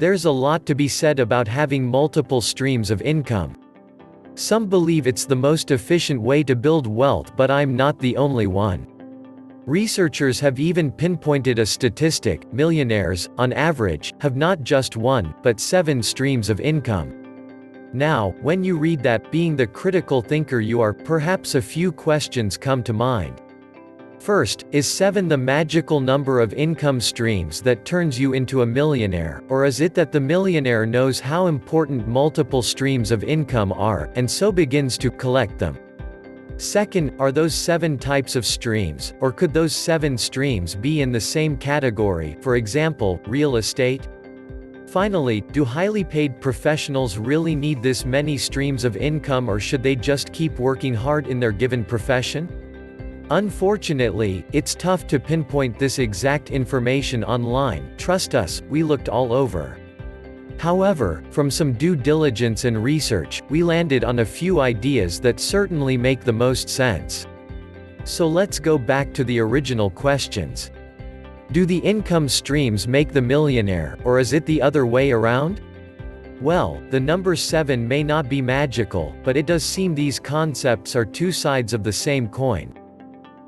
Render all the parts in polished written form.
There's a lot to be said about having multiple streams of income. Some believe it's the most efficient way to build wealth, but I'm not the only one. Researchers have even pinpointed a statistic: millionaires, on average, have not just one, but 7 streams of income. Now, when you read that, being the critical thinker you are, perhaps a few questions come to mind. First, is 7 the magical number of income streams that turns you into a millionaire, or is it that the millionaire knows how important multiple streams of income are, and so begins to collect them? Second, are those 7 types of streams, or could those 7 streams be in the same category, for example, real estate? Finally, do highly paid professionals really need this many streams of income, or should they just keep working hard in their given profession? Unfortunately, it's tough to pinpoint this exact information online. Trust us, we looked all over. However, from some due diligence and research, we landed on a few ideas that certainly make the most sense. So let's go back to the original questions. Do the income streams make the millionaire, or is it the other way around? Well, the number 7 may not be magical, but it does seem these concepts are 2 sides of the same coin.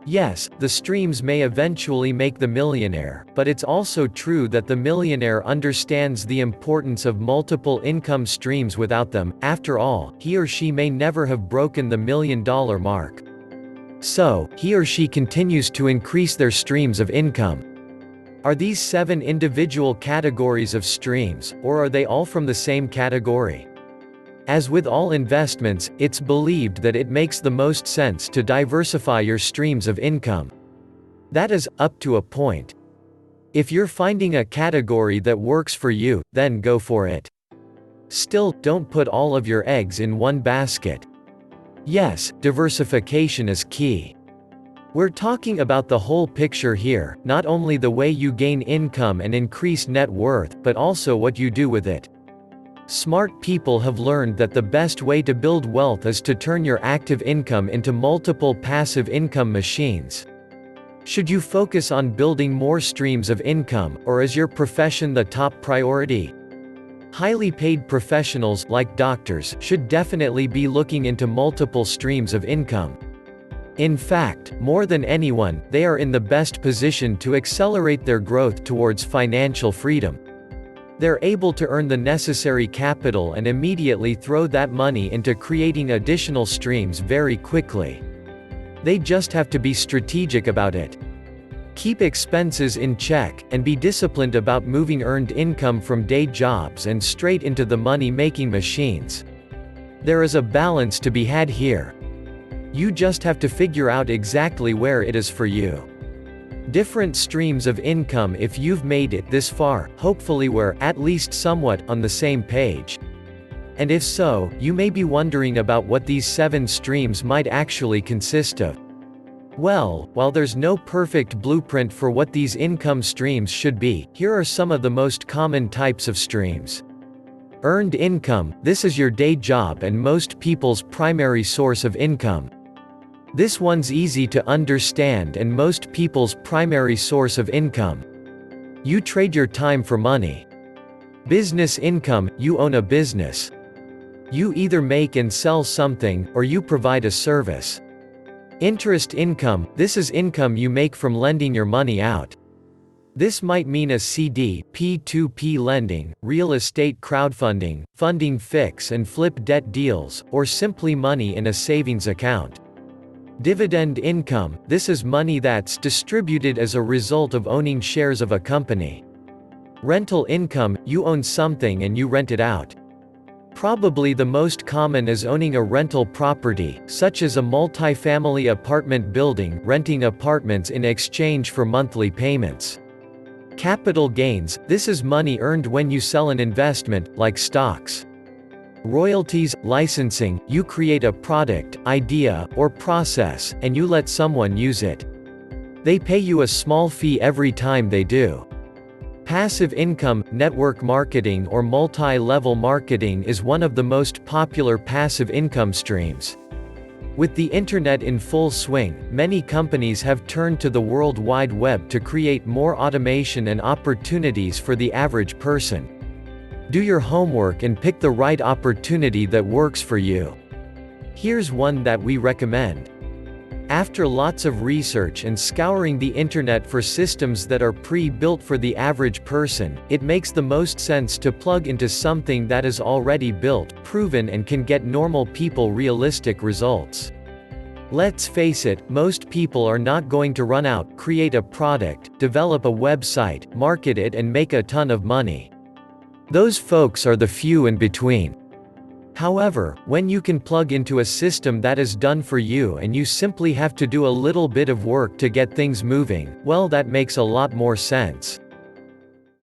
Yes, the streams may eventually make the millionaire, but it's also true that the millionaire understands the importance of multiple income streams. Without them, after all, he or she may never have broken the $1 million mark. So, he or she continues to increase their streams of income. Are these 7 individual categories of streams, or are they all from the same category? As with all investments, it's believed that it makes the most sense to diversify your streams of income. That is, up to a point. If you're finding a category that works for you, then go for it. Still, don't put all of your eggs in one basket. Yes, diversification is key. We're talking about the whole picture here, not only the way you gain income and increase net worth, but also what you do with it. Smart people have learned that the best way to build wealth is to turn your active income into multiple passive income machines. Should you focus on building more streams of income, or is your profession the top priority? Highly paid professionals, like doctors, should definitely be looking into multiple streams of income. In fact, more than anyone, they are in the best position to accelerate their growth towards financial freedom. They're able to earn the necessary capital and immediately throw that money into creating additional streams very quickly. They just have to be strategic about it. Keep expenses in check, and be disciplined about moving earned income from day jobs and straight into the money-making machines. There is a balance to be had here. You just have to figure out exactly where it is for you. Different streams of income. If you've made it this far, hopefully we're, at least somewhat, on the same page. And if so, you may be wondering about what these 7 streams might actually consist of. Well, while there's no perfect blueprint for what these income streams should be, here are some of the most common types of streams. Earned income. This is your day job and most people's primary source of income. This one's easy to understand and most people's primary source of income. You trade your time for money. Business income. You own a business. You either make and sell something, or you provide a service. Interest income. This is income you make from lending your money out. This might mean a CD, P2P lending, real estate crowdfunding, funding fix and flip debt deals, or simply money in a savings account. Dividend income. This is money that's distributed as a result of owning shares of a company. Rental income. You own something and you rent it out. Probably the most common is owning a rental property, such as a multi-family apartment building, renting apartments in exchange for monthly payments. Capital gains. This is money earned when you sell an investment, like stocks. Royalties, licensing. You create a product, idea, or process, and you let someone use it. They pay you a small fee every time they do. Passive income. Network marketing or multi-level marketing is one of the most popular passive income streams. With the internet in full swing, many companies have turned to the World Wide Web to create more automation and opportunities for the average person. Do your homework and pick the right opportunity that works for you. Here's one that we recommend. After lots of research and scouring the internet for systems that are pre-built for the average person, it makes the most sense to plug into something that is already built, proven and can get normal people realistic results. Let's face it, most people are not going to run out, create a product, develop a website, market it and make a ton of money. Those folks are the few in between. However, when you can plug into a system that is done for you and you simply have to do a little bit of work to get things moving, well, that makes a lot more sense.